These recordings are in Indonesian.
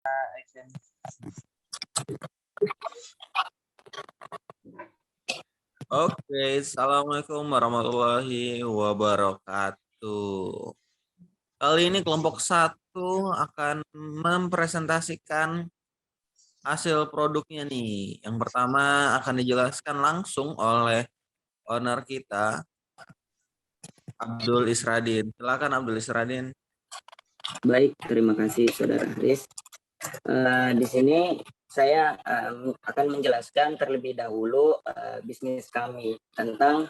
Action. Oke, assalamualaikum warahmatullahi wabarakatuh. Kali ini kelompok 1 akan mempresentasikan hasil produknya nih. Yang pertama akan dijelaskan langsung oleh owner kita, Abdul Isradin. Silakan Abdul Isradin. Baik, terima kasih Saudara Haris. Di sini saya akan menjelaskan terlebih dahulu bisnis kami tentang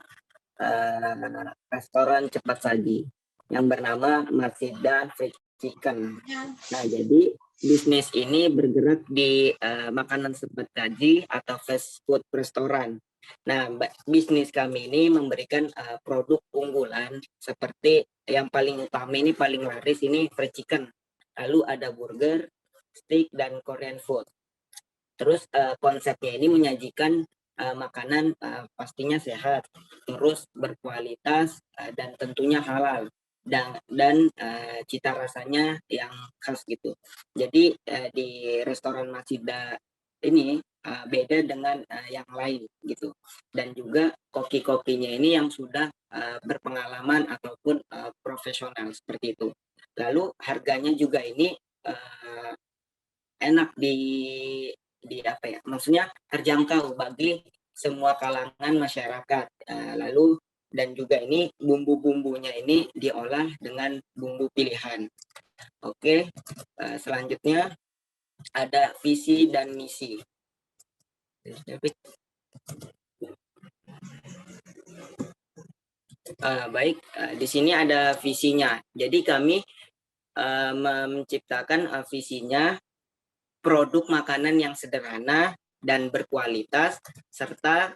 restoran cepat saji yang bernama Masida Fried Chicken. Nah, jadi bisnis ini bergerak di makanan cepat saji atau fast food restoran. Nah, bisnis kami ini memberikan produk unggulan seperti yang paling utama ini paling laris ini fried chicken. Lalu ada burger, steak, dan Korean food. Terus konsepnya ini menyajikan makanan pastinya sehat, terus berkualitas dan tentunya halal dan cita rasanya yang khas gitu. Jadi di restoran Masida ini beda dengan yang lain gitu. Dan juga koki-kokinya ini yang sudah berpengalaman ataupun profesional seperti itu. Lalu harganya juga ini enak di apa ya? Maksudnya terjangkau bagi semua kalangan masyarakat. Lalu dan juga ini bumbu-bumbunya ini diolah dengan bumbu pilihan. Oke, selanjutnya ada visi dan misi. Baik, di sini ada visinya. Jadi kami menciptakan visinya produk makanan yang sederhana dan berkualitas serta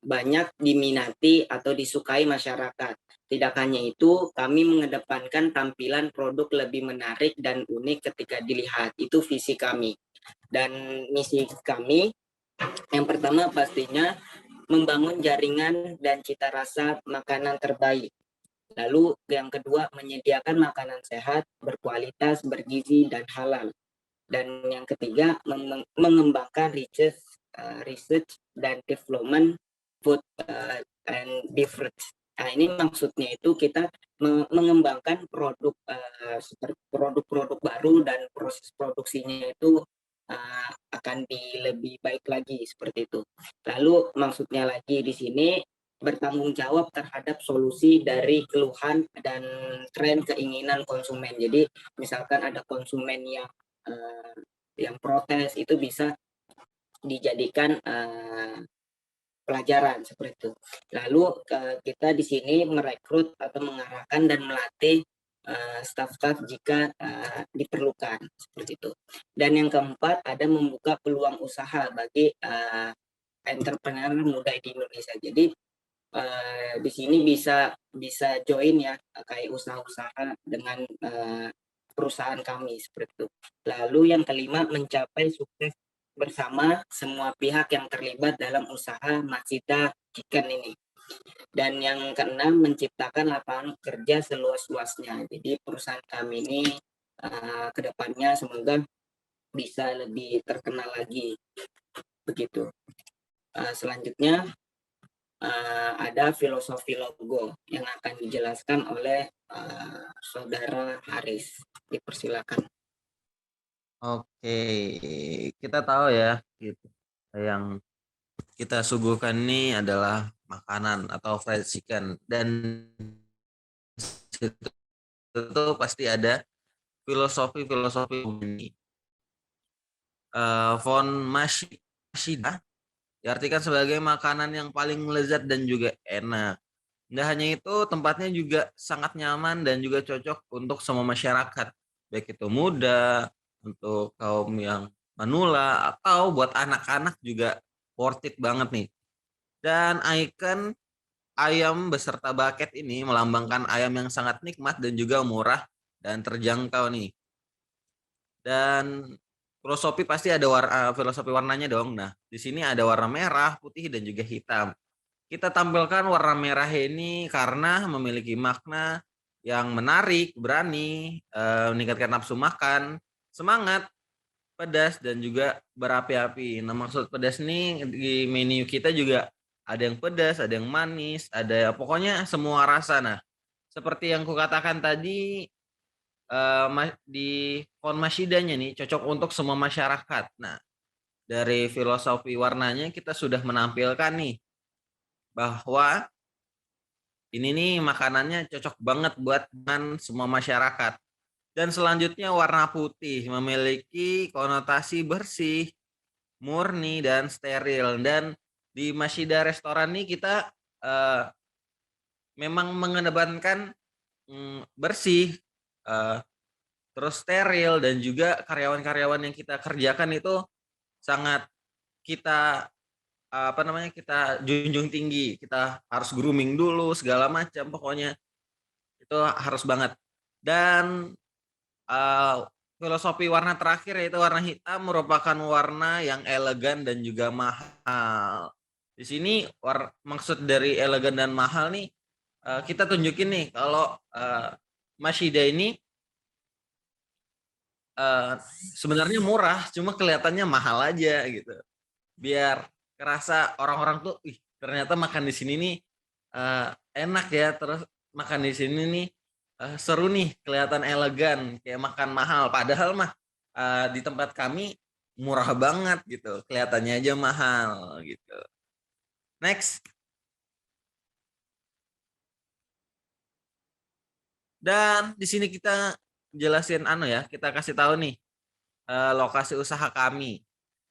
banyak diminati atau disukai masyarakat. Tidak hanya itu, kami mengedepankan tampilan produk lebih menarik dan unik ketika dilihat. Itu visi kami. Dan misi kami, yang pertama pastinya membangun jaringan dan cita rasa makanan terbaik. Lalu yang kedua, menyediakan makanan sehat, berkualitas, bergizi, dan halal. Dan yang ketiga, mengembangkan research dan development food and beverage. Nah, ini maksudnya itu kita mengembangkan seperti produk-produk baru dan proses produksinya itu akan lebih baik lagi seperti itu. Lalu maksudnya lagi di sini bertanggung jawab terhadap solusi dari keluhan dan tren keinginan konsumen. Jadi misalkan ada konsumen yang protes itu bisa dijadikan pelajaran seperti itu. Lalu kita di sini merekrut atau mengarahkan dan melatih staf-staf jika diperlukan seperti itu. Dan yang keempat ada membuka peluang usaha bagi entrepreneur muda di Indonesia. Jadi di sini bisa join ya kayak usaha-usaha dengan perusahaan kami seperti itu. Lalu yang kelima, mencapai sukses bersama semua pihak yang terlibat dalam usaha Masida Chicken ini. Dan yang keenam, menciptakan lapangan kerja seluas-luasnya. Jadi perusahaan kami ini kedepannya semoga bisa lebih terkenal lagi. Begitu. Selanjutnya ada filosofi logo yang akan dijelaskan oleh Saudara Haris. Dipersilakan. Oke, kita tahu ya, gitu. Yang kita suguhkan ini adalah makanan atau fried chicken, dan itu pasti ada filosofi ini. Von Mashida diartikan sebagai makanan yang paling lezat dan juga enak. Tidak hanya itu, tempatnya juga sangat nyaman dan juga cocok untuk semua masyarakat, baik itu muda, untuk kaum yang manula, atau buat anak-anak juga worth it banget nih. Dan ikon ayam beserta bucket ini melambangkan ayam yang sangat nikmat dan juga murah dan terjangkau nih. Dan filosofi pasti ada filosofi warnanya dong. Nah, di sini ada warna merah, putih, dan juga hitam. Kita tampilkan warna merah ini karena memiliki makna yang menarik, berani, meningkatkan nafsu makan, semangat, pedas dan juga berapi-api. Nah, maksud pedas nih di menu kita juga ada yang pedas, ada yang manis, ada pokoknya semua rasa. Nah, seperti yang kukatakan tadi di Font Mashidanya nih cocok untuk semua masyarakat. Nah, dari filosofi warnanya kita sudah menampilkan nih bahwa ini nih makanannya cocok banget buat semua masyarakat. Dan selanjutnya warna putih memiliki konotasi bersih, murni dan steril. Dan di Mashida restoran nih kita memang mengedepankan bersih, terus steril dan juga karyawan-karyawan yang kita kerjakan itu sangat kita kita junjung tinggi. Kita harus grooming dulu segala macam pokoknya itu harus banget. Dan filosofi warna terakhir yaitu warna hitam merupakan warna yang elegan dan juga mahal. Di sini maksud dari elegan dan mahal nih kita tunjukin nih kalau Mashida ini sebenarnya murah, cuma kelihatannya mahal aja gitu. Biar kerasa orang-orang tuh, ih ternyata makan di sini nih enak ya, terus makan di sini nih seru nih, kelihatan elegan, kayak makan mahal. Padahal mah di tempat kami murah banget gitu, kelihatannya aja mahal gitu. Next. Dan di sini kita jelasin kita kasih tahu nih lokasi usaha kami,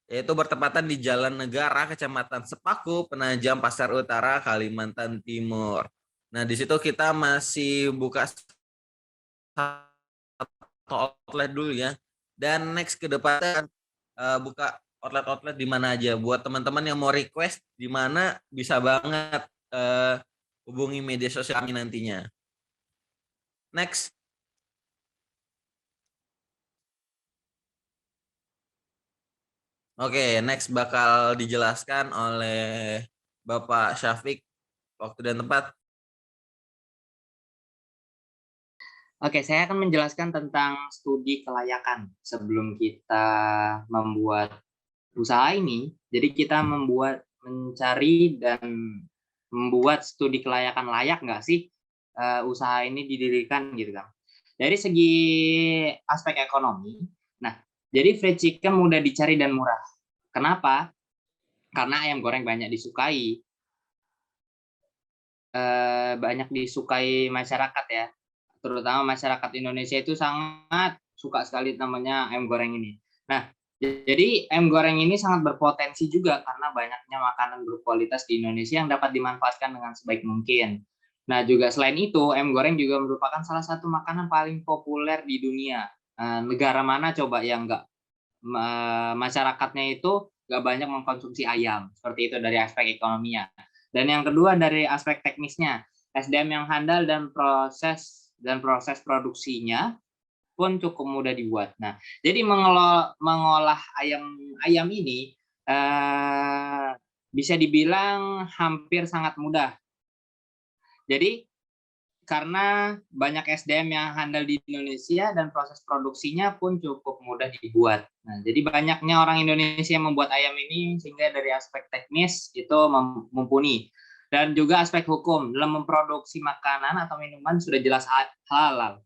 yaitu bertepatan di Jalan Negara, Kecamatan Sepaku, Penajam, Pasar Utara, Kalimantan Timur. Nah, di situ kita masih buka outlet dulu ya. Dan next ke depan buka outlet-outlet di mana aja. Buat teman-teman yang mau request di mana bisa banget hubungi media sosial kami nantinya. Next. Oke, next bakal dijelaskan oleh Bapak Syafiq. Waktu dan tempat. Oke, saya akan menjelaskan tentang studi kelayakan sebelum kita membuat usaha ini. Jadi kita mencari dan membuat studi kelayakan, layak nggak sih usaha ini didirikan gitu kan. Dari segi aspek ekonomi, nah jadi fried chicken mudah dicari dan murah. Kenapa? Karena ayam goreng banyak disukai. Banyak disukai masyarakat ya, terutama masyarakat Indonesia itu sangat suka sekali namanya ayam goreng ini. Nah, jadi ayam goreng ini sangat berpotensi juga karena banyaknya makanan berkualitas di Indonesia yang dapat dimanfaatkan dengan sebaik mungkin. Nah, juga selain itu, ayam goreng juga merupakan salah satu makanan paling populer di dunia. Negara mana coba yang masyarakatnya itu nggak banyak mengkonsumsi ayam? Seperti itu dari aspek ekonominya. Dan yang kedua dari aspek teknisnya, SDM yang handal dan proses produksinya pun cukup mudah dibuat. Nah, jadi mengolah ayam ini bisa dibilang hampir sangat mudah. Jadi karena banyak SDM yang handal di Indonesia dan proses produksinya pun cukup mudah dibuat. Nah, jadi banyaknya orang Indonesia yang membuat ayam ini sehingga dari aspek teknis itu mumpuni. Dan juga aspek hukum, dalam memproduksi makanan atau minuman sudah jelas halal.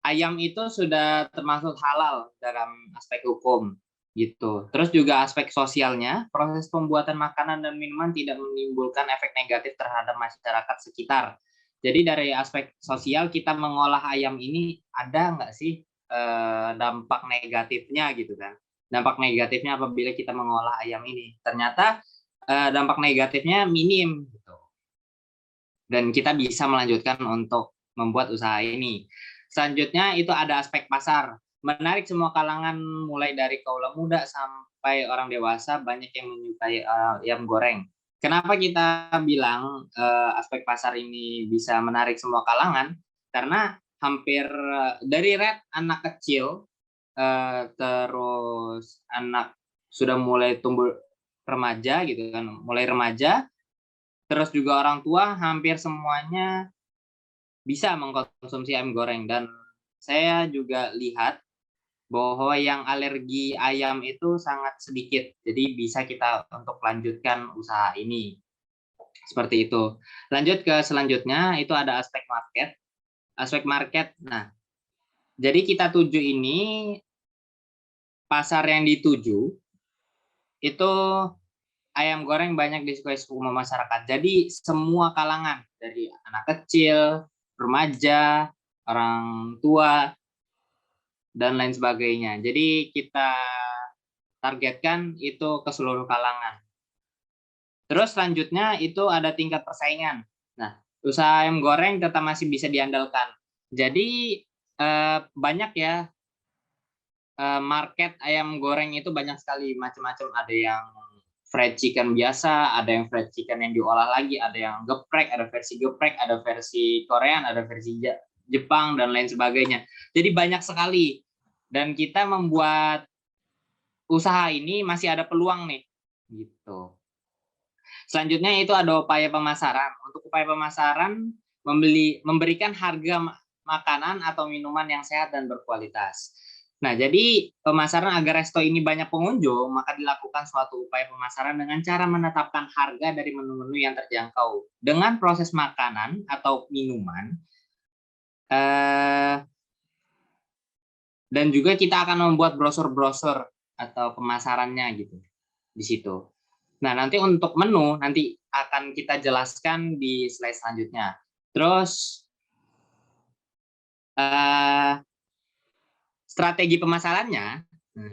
Ayam itu sudah termasuk halal dalam aspek hukum gitu. Terus juga aspek sosialnya, proses pembuatan makanan dan minuman tidak menimbulkan efek negatif terhadap masyarakat sekitar. Jadi dari aspek sosial kita mengolah ayam ini ada nggak sih dampak negatifnya gitu kan? Dampak negatifnya apabila kita mengolah ayam ini, ternyata dampak negatifnya minim gitu. Dan kita bisa melanjutkan untuk membuat usaha ini. Selanjutnya itu ada aspek pasar. Menarik semua kalangan mulai dari kaula muda sampai orang dewasa banyak yang menyukai ayam goreng. Kenapa kita bilang aspek pasar ini bisa menarik semua kalangan? Karena hampir dari anak kecil terus anak sudah mulai tumbuh remaja gitu kan, mulai remaja, terus juga orang tua hampir semuanya bisa mengkonsumsi ayam goreng. Dan saya juga lihat bahwa yang alergi ayam itu sangat sedikit. Jadi bisa kita untuk lanjutkan usaha ini. Seperti itu. Lanjut ke selanjutnya, itu ada aspek market. Aspek market. Nah, jadi kita tuju ini, pasar yang dituju itu ayam goreng banyak disukai semua masyarakat. Jadi semua kalangan, dari anak kecil, remaja, orang tua, dan lain sebagainya. Jadi kita targetkan itu ke seluruh kalangan. Terus selanjutnya itu ada tingkat persaingan. Nah, usaha ayam goreng tetap masih bisa diandalkan. Jadi banyak ya, market ayam goreng itu banyak sekali, macam-macam. Ada yang fried chicken biasa, ada yang fried chicken yang diolah lagi, ada yang geprek, ada versi Korean, ada versi Jepang, dan lain sebagainya. Jadi banyak sekali. Dan kita membuat usaha ini masih ada peluang nih, gitu. Selanjutnya itu ada upaya pemasaran. Untuk upaya pemasaran, memberikan harga makanan atau minuman yang sehat dan berkualitas. Nah, jadi pemasaran agar resto ini banyak pengunjung, maka dilakukan suatu upaya pemasaran dengan cara menetapkan harga dari menu-menu yang terjangkau. Dengan proses makanan atau minuman, dan juga kita akan membuat brosur-brosur atau pemasarannya gitu di situ. Nah, nanti untuk menu nanti akan kita jelaskan di slide selanjutnya. Terus strategi pemasarannya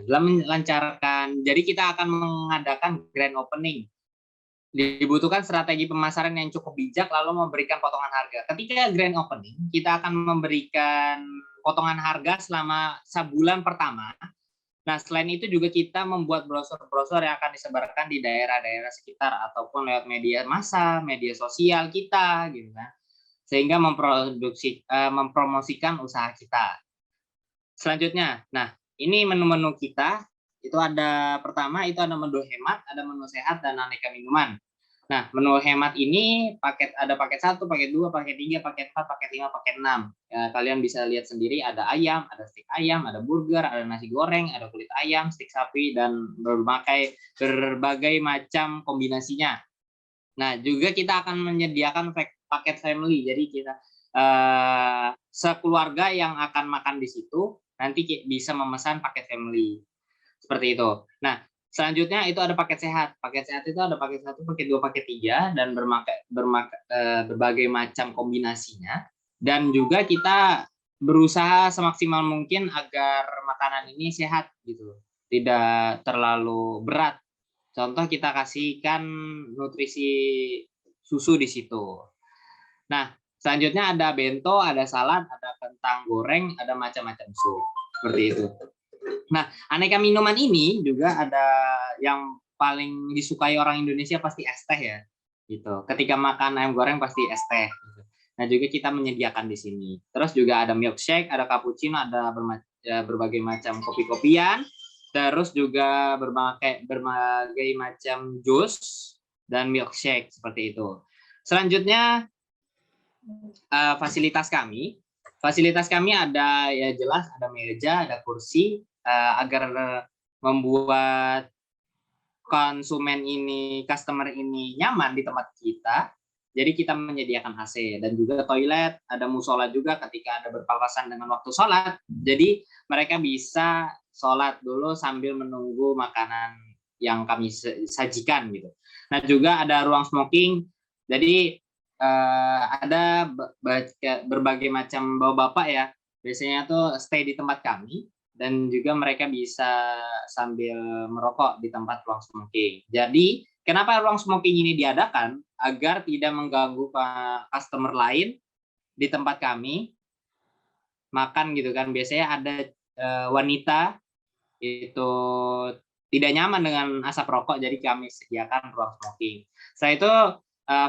dalam melancarkan, jadi kita akan mengadakan grand opening. Dibutuhkan strategi pemasaran yang cukup bijak lalu memberikan potongan harga. Ketika grand opening, kita akan memberikan potongan harga selama sebulan pertama. Nah, selain itu juga kita membuat brosur-brosur yang akan disebarkan di daerah-daerah sekitar ataupun lewat media massa, media sosial kita, gitu kan, sehingga mempromosikan usaha kita. Selanjutnya, nah ini menu-menu kita itu ada, pertama itu ada menu hemat, ada menu sehat, dan aneka minuman. Nah, menu hemat ini ada paket 1, paket 2, paket 3, paket 4, paket 5, paket 6. Ya, kalian bisa lihat sendiri, ada ayam, ada stik ayam, ada burger, ada nasi goreng, ada kulit ayam, stik sapi, dan berbagai macam kombinasinya. Nah, juga kita akan menyediakan paket family. Jadi kita sekeluarga yang akan makan di situ nanti bisa memesan paket family. Seperti itu. Nah, selanjutnya itu ada paket sehat. Paket sehat itu ada paket 1, paket 2, paket 3, dan berbagai macam kombinasinya. Dan juga kita berusaha semaksimal mungkin agar makanan ini sehat gitu, tidak terlalu berat. Contoh kita kasihkan nutrisi susu di situ. Nah, selanjutnya ada bento, ada salad, ada kentang goreng, ada macam-macam sup. Seperti itu. Nah, aneka minuman ini juga ada yang paling disukai orang Indonesia pasti es teh ya. Gitu. Ketika makan ayam goreng pasti es teh. Gitu. Nah, juga kita menyediakan di sini. Terus juga ada milkshake, ada cappuccino, ada berbagai macam kopi-kopian. Terus juga berbagai macam jus dan milkshake seperti itu. Selanjutnya fasilitas kami. Fasilitas kami ada, ya jelas ada meja, ada kursi, agar membuat konsumen ini, customer ini nyaman di tempat kita. Jadi kita menyediakan AC dan juga toilet, ada musola juga ketika ada berpapasan dengan waktu sholat. Jadi mereka bisa sholat dulu sambil menunggu makanan yang kami sajikan gitu. Nah, juga ada ruang smoking. Jadi ada berbagai macam bapak-bapak ya, biasanya tuh stay di tempat kami, dan juga mereka bisa sambil merokok di tempat ruang smoking. Jadi kenapa ruang smoking ini diadakan? Agar tidak mengganggu customer lain di tempat kami makan gitu kan. Biasanya ada wanita itu tidak nyaman dengan asap rokok, jadi kami sediakan ruang smoking. Setelah itu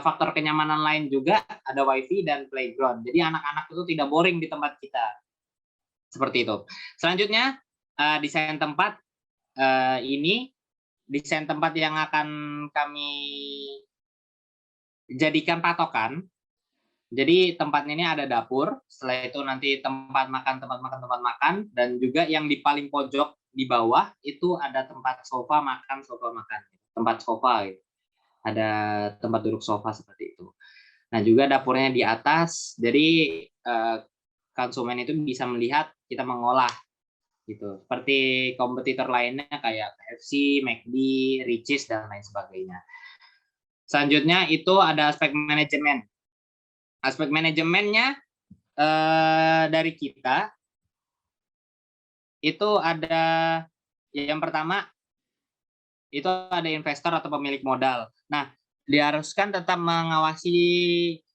faktor kenyamanan lain juga ada wifi dan playground. Jadi anak-anak itu tidak boring di tempat kita. Seperti itu. Selanjutnya desain tempat ini, desain tempat yang akan kami jadikan patokan Jadi tempatnya ini ada dapur, setelah itu nanti tempat makan, dan juga yang di paling pojok di bawah itu ada tempat sofa makan, tempat sofa gitu. Ada tempat duduk sofa seperti itu. Nah juga dapurnya di atas, jadi konsumen itu bisa melihat kita mengolah gitu. Seperti kompetitor lainnya kayak KFC, McD, Richeese dan lain sebagainya. Selanjutnya itu ada aspek manajemen. Aspek manajemennya dari kita itu ada yang pertama itu ada investor atau pemilik modal. Nah, diharuskan tetap mengawasi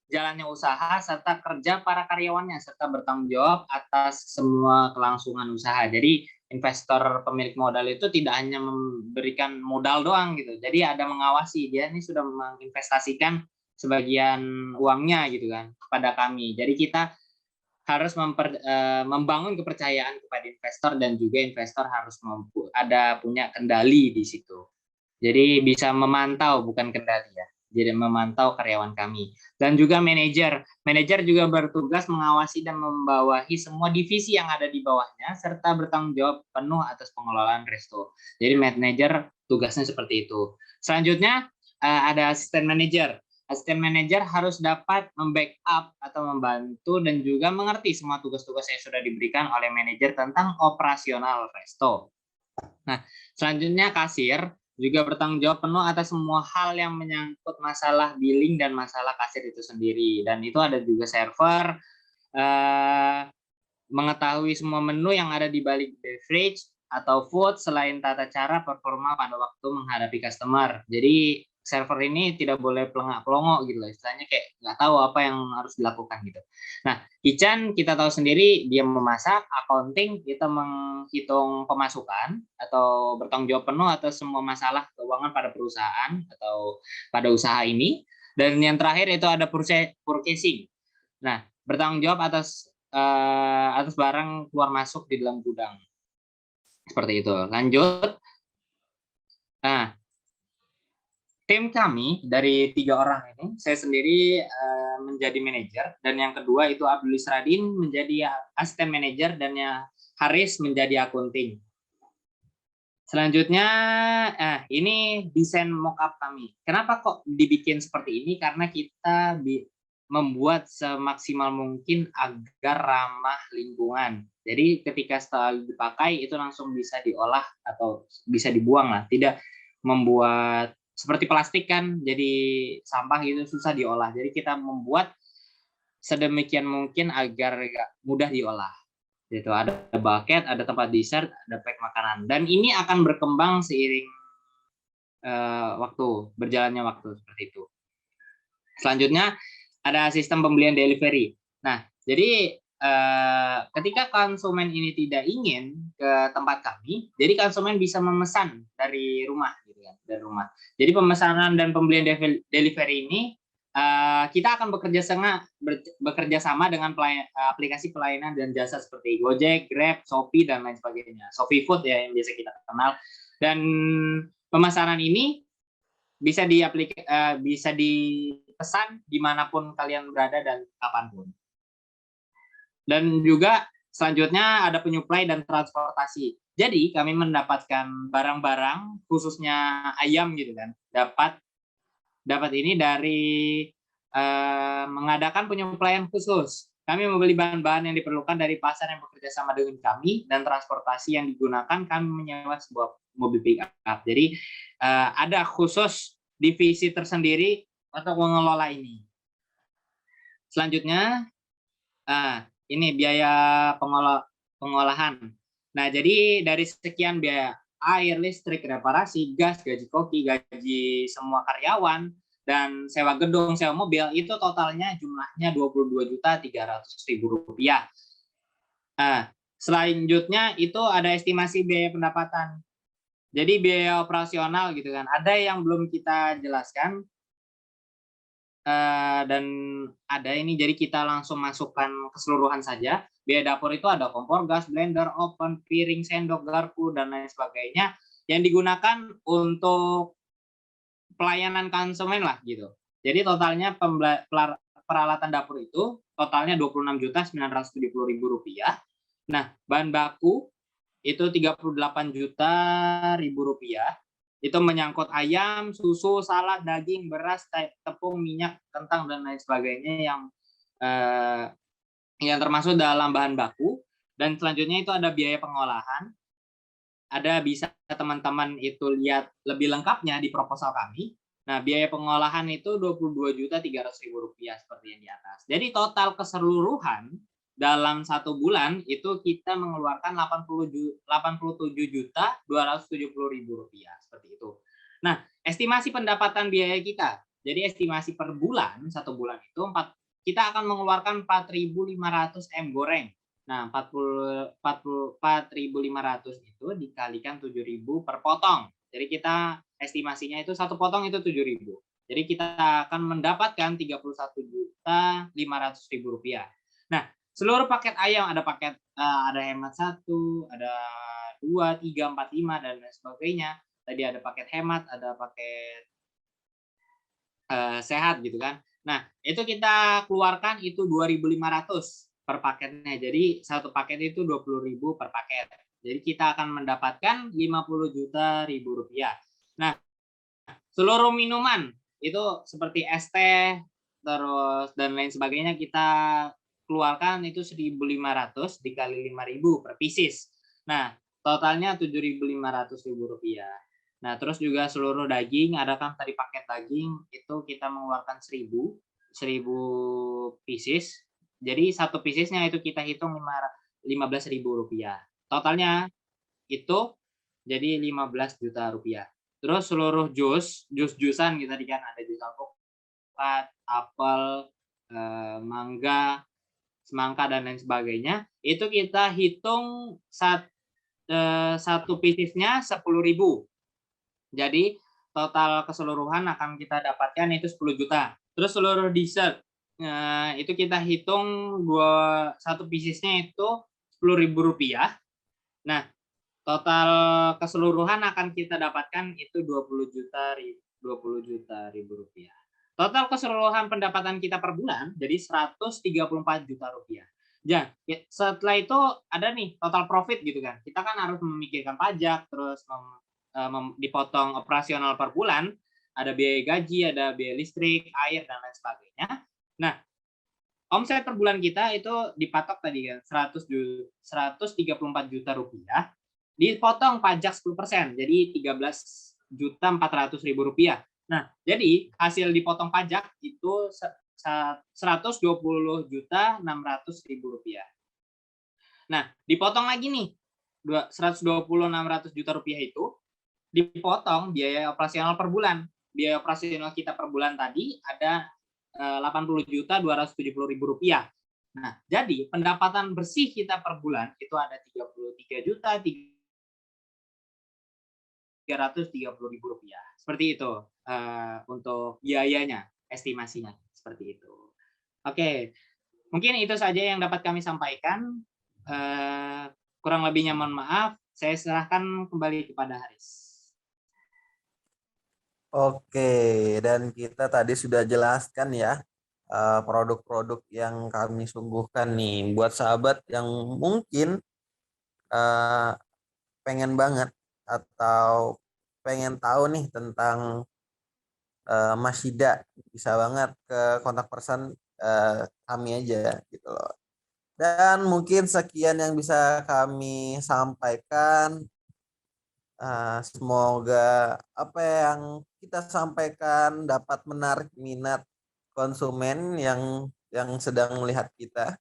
jalannya usaha serta kerja para karyawannya serta bertanggung jawab atas semua kelangsungan usaha. Jadi investor pemilik modal itu tidak hanya memberikan modal doang gitu. Jadi ada mengawasi, dia ini sudah menginvestasikan sebagian uangnya gitu kan kepada kami. Jadi kita harus membangun kepercayaan kepada investor dan juga investor harus punya kendali di situ. Jadi bisa memantau, bukan kendali ya. Jadi memantau karyawan kami. Dan juga manajer. Manajer juga bertugas mengawasi dan membawahi semua divisi yang ada di bawahnya serta bertanggung jawab penuh atas pengelolaan resto. Jadi manajer tugasnya seperti itu. Selanjutnya ada asisten manajer. Asisten manajer harus dapat membackup atau membantu dan juga mengerti semua tugas-tugas yang sudah diberikan oleh manajer tentang operasional resto. Nah, selanjutnya kasir juga bertanggung jawab penuh atas semua hal yang menyangkut masalah billing dan masalah kasir itu sendiri. Dan itu ada juga server, mengetahui semua menu yang ada di balik beverage atau food selain tata cara performa pada waktu menghadapi customer. Jadi server ini tidak boleh pelongok gitu loh, istilahnya kayak nggak tahu apa yang harus dilakukan gitu. Nah, kitchen kita tahu sendiri dia memasak, accounting kita menghitung pemasukan atau bertanggung jawab penuh atas semua masalah keuangan pada perusahaan atau pada usaha ini. Dan yang terakhir itu ada purchasing. Nah, bertanggung jawab atas barang keluar masuk di dalam gudang. Seperti itu. Lanjut. Nah, tim kami dari 3 orang ini, saya sendiri menjadi manajer, dan yang kedua itu Abdul Isradin menjadi asisten manajer, dan yang Haris menjadi akunting. Selanjutnya, ini desain mockup kami. Kenapa kok dibikin seperti ini? Karena kita membuat semaksimal mungkin agar ramah lingkungan. Jadi ketika setelah dipakai itu langsung bisa diolah atau bisa dibuang lah. Tidak membuat seperti plastik kan, jadi sampah itu susah diolah. Jadi kita membuat sedemikian mungkin agar mudah diolah. Gitu. Ada bucket, ada tempat dessert, ada pack makanan. Dan ini akan berkembang seiring berjalannya waktu seperti itu. Selanjutnya ada sistem pembelian delivery. Nah, jadi ketika konsumen ini tidak ingin ke tempat kami, jadi konsumen bisa memesan dari rumah, gitu kan, dari rumah. Jadi pemesanan dan pembelian delivery ini kita akan bekerja sama dengan aplikasi pelayanan dan jasa seperti Gojek, Grab, Shopee dan lain sebagainya. Shopee Food ya yang biasa kita kenal. Dan pemesanan ini bisa dipesan dimanapun kalian berada dan kapanpun. Dan juga selanjutnya ada penyuplai dan transportasi. Jadi kami mendapatkan barang-barang khususnya ayam gitu kan. Dapat ini dari mengadakan penyuplaian khusus. Kami membeli bahan-bahan yang diperlukan dari pasar yang bekerja sama dengan kami, dan transportasi yang digunakan kami menyewa sebuah mobil pick up. Jadi ada khusus divisi tersendiri untuk mengelola ini. Selanjutnya ini biaya pengolahan. Nah, jadi dari sekian biaya air, listrik, reparasi, gas, gaji koki, gaji semua karyawan, dan sewa gedung, sewa mobil, itu totalnya jumlahnya Rp22.300.000. Nah, selanjutnya itu ada estimasi biaya pendapatan. Jadi biaya operasional gitu kan. Ada yang belum kita jelaskan, dan ada ini, jadi kita langsung masukkan keseluruhan saja. Biaya dapur itu ada kompor gas, blender, oven, piring, sendok, garpu, dan lain sebagainya yang digunakan untuk pelayanan konsumen lah gitu. Jadi totalnya peralatan dapur itu totalnya Rp26.970.000. Nah, bahan baku itu Rp38.000.000. Itu menyangkut ayam, susu, salad, daging, beras, tepung, minyak, kentang, dan lain sebagainya yang termasuk dalam bahan baku. Dan selanjutnya itu ada biaya pengolahan. Ada, bisa teman-teman itu lihat lebih lengkapnya di proposal kami. Nah, biaya pengolahan itu Rp22.300.000 seperti yang di atas. Jadi total keseluruhan dalam 1 bulan itu kita mengeluarkan Rp87.270.000 seperti itu. Nah, estimasi pendapatan biaya kita. Jadi estimasi per bulan, 1 bulan itu kita akan mengeluarkan 4.500 M goreng. Nah, 4.500 itu dikalikan 7.000 per potong. Jadi kita estimasinya itu 1 potong itu 7.000. Jadi kita akan mendapatkan Rp31.500.000. Nah, seluruh paket ayam, ada paket ada hemat 1, ada 2, 3, 4, 5 dan lain sebagainya. Tadi ada paket hemat, ada paket sehat gitu kan. Nah, itu kita keluarkan itu 2.500 per paketnya. Jadi 1 paket itu 20.000 per paket. Jadi kita akan mendapatkan Rp50 juta. Nah, seluruh minuman itu seperti es teh terus dan lain sebagainya kita keluarkan itu 1.500 dikali 5.000 per pieces. Nah, totalnya Rp7.500.000. Nah, terus juga seluruh daging, ada kan tadi paket daging itu kita mengeluarkan 1.000 pieces. Jadi 1 piecesnya itu kita hitung Rp15.000. Totalnya itu jadi Rp15 juta. Terus seluruh jus-jusan kita tadi kan ada jus alpukat, apel, mangga, semangka dan lain sebagainya. Itu kita hitung 1 piecesnya 10.000. Jadi total keseluruhan akan kita dapatkan itu 10 juta. Terus seluruh dessert itu kita hitung 1 piecesnya itu Rp10.000. Nah, total keseluruhan akan kita dapatkan itu Rp20 juta. Total keseluruhan pendapatan kita per bulan jadi Rp134 juta. Ya, setelah itu ada nih total profit gitu kan. Kita kan harus memikirkan pajak, terus dipotong operasional per bulan, ada biaya gaji, ada biaya listrik, air dan lain sebagainya. Nah, omset per bulan kita itu dipatok tadi kan Rp134 juta, dipotong pajak 10%, jadi Rp13.400.000. Nah, jadi hasil dipotong pajak itu Rp120.600.000. Nah, dipotong lagi nih Rp120.600 juta itu dipotong biaya operasional per bulan. Biaya operasional kita per bulan tadi ada Rp80.270.000. Nah, jadi pendapatan bersih kita per bulan itu ada Rp33.330.000. Seperti itu untuk biayanya, estimasinya seperti itu. Oke, mungkin itu saja yang dapat kami sampaikan. Kurang lebihnya mohon maaf. Saya serahkan kembali kepada Haris. Oke, dan kita tadi sudah jelaskan ya produk-produk yang kami sungguhkan nih buat sahabat yang mungkin pengen banget atau pengen tahu nih tentang Mas Hida, bisa banget ke kontak person kami aja gitu loh. Dan mungkin sekian yang bisa kami sampaikan. Semoga apa yang kita sampaikan dapat menarik minat konsumen yang sedang melihat kita.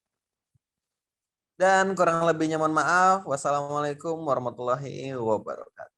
Dan kurang lebihnya mohon maaf. Wassalamualaikum warahmatullahi wabarakatuh.